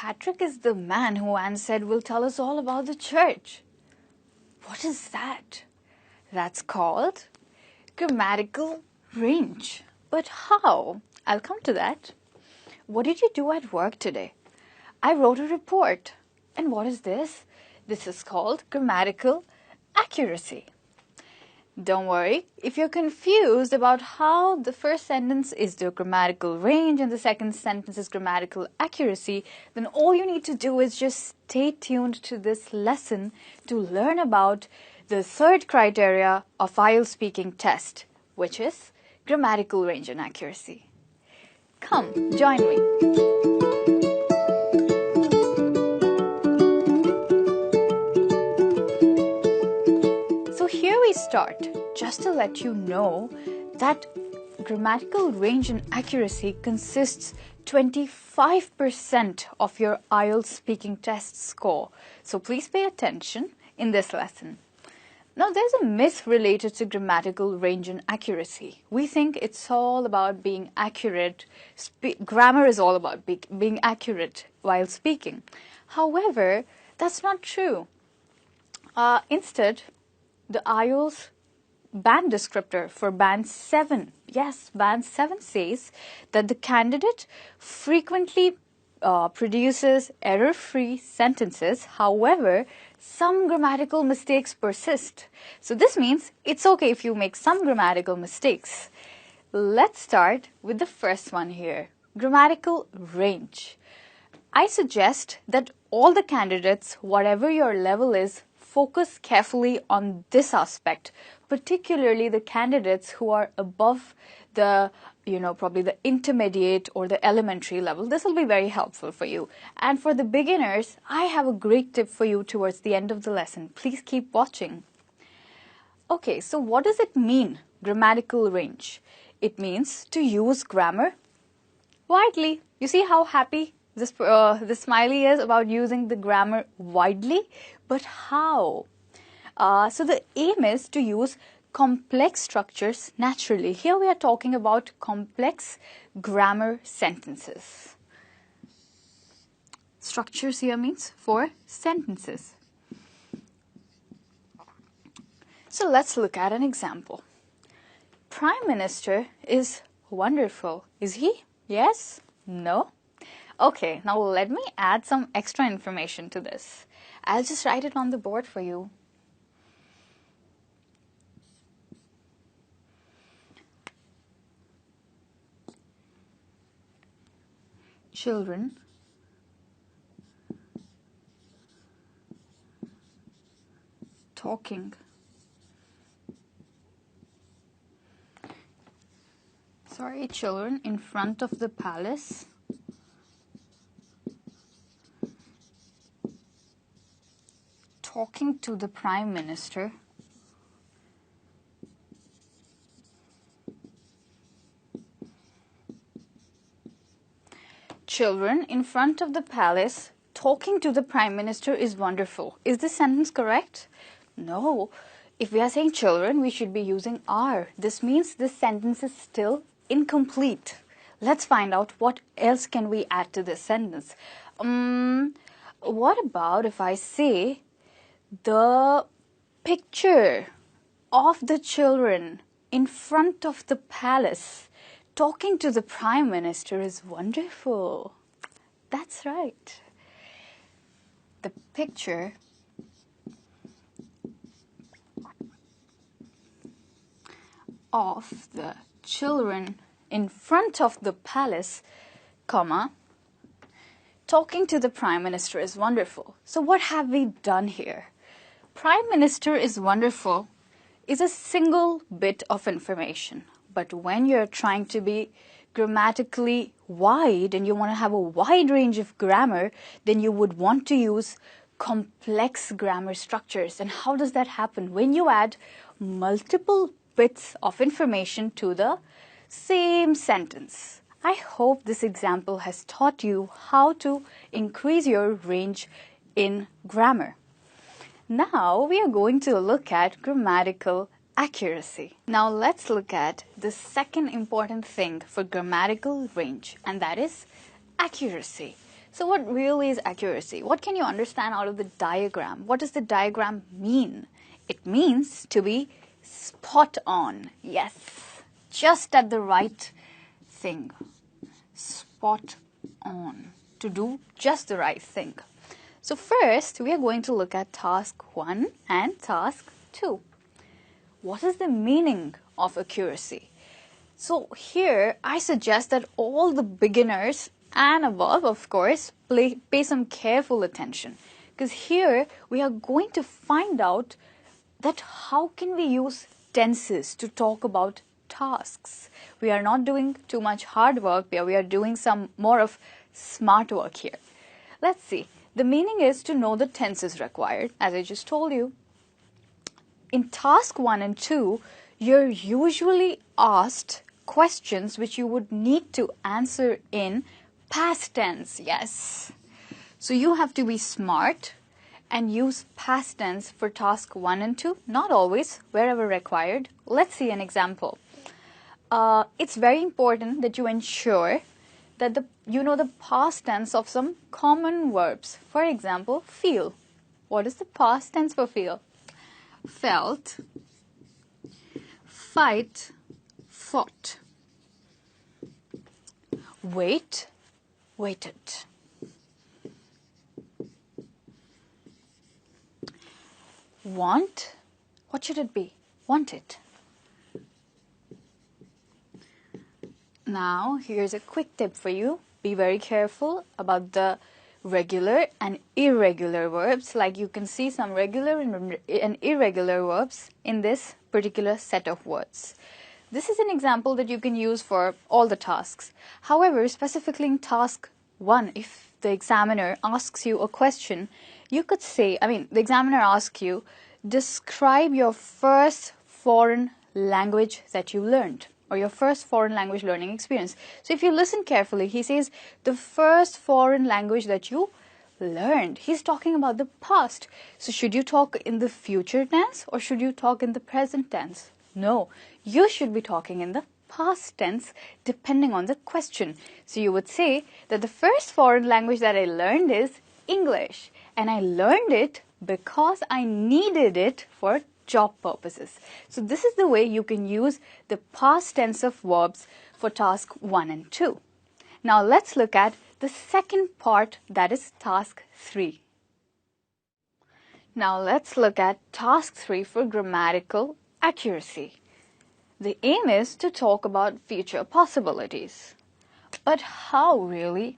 Patrick is the man who Anne said will tell us all about the church. What is that? That's called grammatical range. But how? I'll come to that. What did you do at work today? I wrote a report. And what is this? This is called grammatical accuracy. Don't worry, if you're confused about how the first sentence is the grammatical range and the second sentence is grammatical accuracy, then all you need to do is just stay tuned to this lesson to learn about the third criteria of IELTS speaking test, which is grammatical range and accuracy. Come, join me. So here we start, just to let you know that grammatical range and accuracy consists 25% of your IELTS speaking test score. So please pay attention in this lesson. Now there's a myth related to grammatical range and accuracy. We think it's all about being accurate. Grammar is all about being accurate while speaking. However, that's not true. Instead, the IELTS band descriptor for band 7, yes, band 7 says that the candidate frequently produces error-free sentences. However, some grammatical mistakes persist. So this means it's okay if you make some grammatical mistakes. Let's start with the first one here, grammatical range. I suggest that all the candidates, whatever your level is, focus carefully on this aspect, particularly the candidates who are above the, probably the intermediate or the elementary level. This will be very helpful for you. And for the beginners, I have a great tip for you towards the end of the lesson. Please keep watching. Okay, so what does it mean, grammatical range? It means to use grammar widely. You see how happy the smiley is about using the grammar widely? But how? So the aim is to use complex structures naturally. Here we are talking about complex grammar sentences. Structures here means for sentences. So let's look at an example. Prime Minister is wonderful. Is he? Yes? No? Okay, now let me add some extra information to this. I'll just write it on the board for you. Children talking. Children in front of the palace talking to the Prime Minister. Children in front of the palace talking to the Prime Minister is wonderful. Is this sentence correct? No. If we are saying children, we should be using are. This means this sentence is still incomplete. Let's find out what else can we add to this sentence. What about if I say the picture of the children in front of the palace talking to the Prime Minister is wonderful. That's right. The picture of the children in front of the palace, comma, talking to the Prime Minister is wonderful. So what have we done here? Prime Minister is wonderful is a single bit of information. But when you're trying to be grammatically wide and you want to have a wide range of grammar, then you would want to use complex grammar structures. And how does that happen? When you add multiple bits of information to the same sentence. I hope this example has taught you how to increase your range in grammar. Now we are going to look at grammatical accuracy. Now let's look at the second important thing for grammatical range, and that is accuracy. So what really is accuracy? What can you understand out of the diagram? What does the diagram mean? It means to be spot on. Yes, just at the right thing. Spot on. To do just the right thing. So first, we are going to look at task 1 and task 2. What is the meaning of accuracy? So here, I suggest that all the beginners and above, of course, pay some careful attention. Because here, we are going to find out that how can we use tenses to talk about tasks. We are not doing too much hard work here. We are doing some more of smart work here. Let's see. The meaning is to know the tenses required, as I just told you. In task 1 and 2, you're usually asked questions which you would need to answer in past tense, yes. So you have to be smart and use past tense for task 1 and 2, not always, wherever required. Let's see an example. It's very important that you ensure that you know the past tense of some common verbs. For example, feel. What is the past tense for feel? Felt, fight, fought. Wait, waited. Want, what should it be? Wanted. Now, here's a quick tip for you. Be very careful about the regular and irregular verbs. Like you can see some regular and irregular verbs in this particular set of words. This is an example that you can use for all the tasks. However, specifically in task 1, if the examiner asks you a question, you could say, the examiner asks you, describe your first foreign language that you learned, or your first foreign language learning experience. So if you listen carefully, he says the first foreign language that you learned. He's talking about the past. So should you talk in the future tense or should you talk in the present tense? No, you should be talking in the past tense depending on the question. So you would say that the first foreign language that I learned is English, and I learned it because I needed it for job purposes. So this is the way you can use the past tense of verbs for task 1 and 2. Now let's look at the second part, that is task 3. Now let's look at task 3 for grammatical accuracy. The aim is to talk about future possibilities. But how really?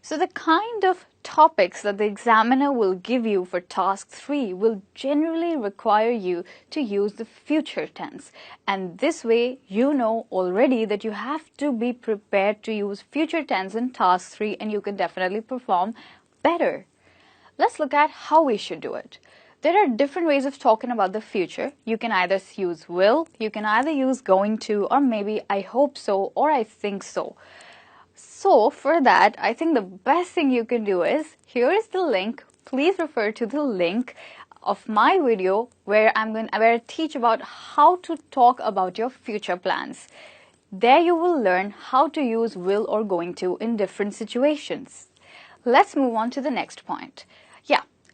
So the kind of topics that the examiner will give you for task 3 will generally require you to use the future tense. And this way you know already that you have to be prepared to use future tense in task 3 and you can definitely perform better. Let's look at how we should do it. There are different ways of talking about the future. You can either use will, you can either use going to, or maybe I hope so or I think so. So for that, I think the best thing you can do is, here is the link. Please refer to the link of my video where I teach about how to talk about your future plans. There you will learn how to use will or going to in different situations. Let's move on to the next point.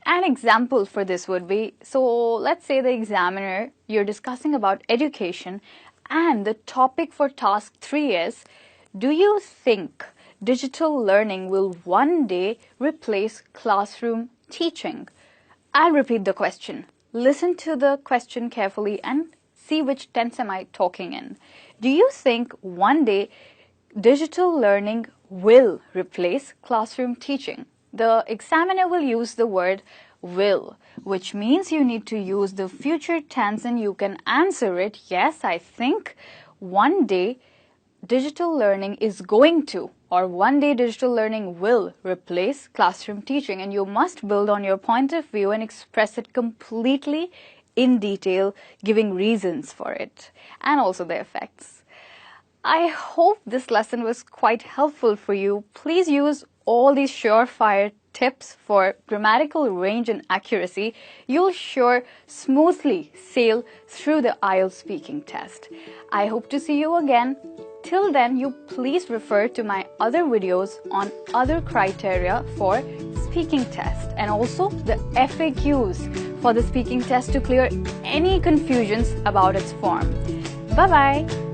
An example for this would be, so let's say the examiner, you're discussing about education and the topic for task 3 is, do you think digital learning will one day replace classroom teaching? I'll repeat the question. Listen to the question carefully and see which tense am I talking in. Do you think one day digital learning will replace classroom teaching? The examiner will use the word will, which means you need to use the future tense and you can answer it, yes, I think one day digital learning is going to, or one day digital learning will replace classroom teaching, and you must build on your point of view and express it completely in detail, giving reasons for it and also the effects. I hope this lesson was quite helpful for you. Please use all these surefire tips for grammatical range and accuracy, you'll sure smoothly sail through the IELTS speaking test. I hope to see you again. Till then, you please refer to my other videos on other criteria for speaking test and also the FAQs for the speaking test to clear any confusions about its form. Bye-bye.